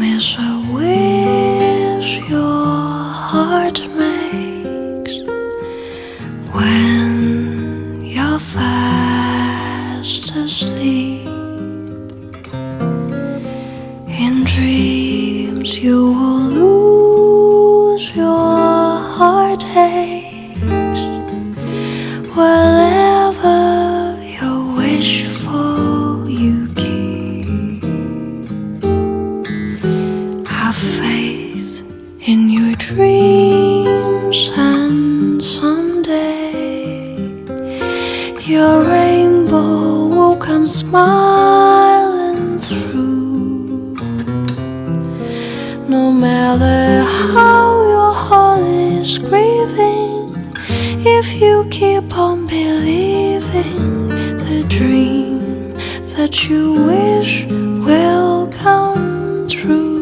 Miss a wish your heart makes when you're fast asleep. In dreams you will lose your heartaches. Whatever you wish for, you keep. Have faith in your dreams, and someday your rainbow will come smiling through. No matter how your heart is grieving, if you keep on believing, the dream that you wish will come true.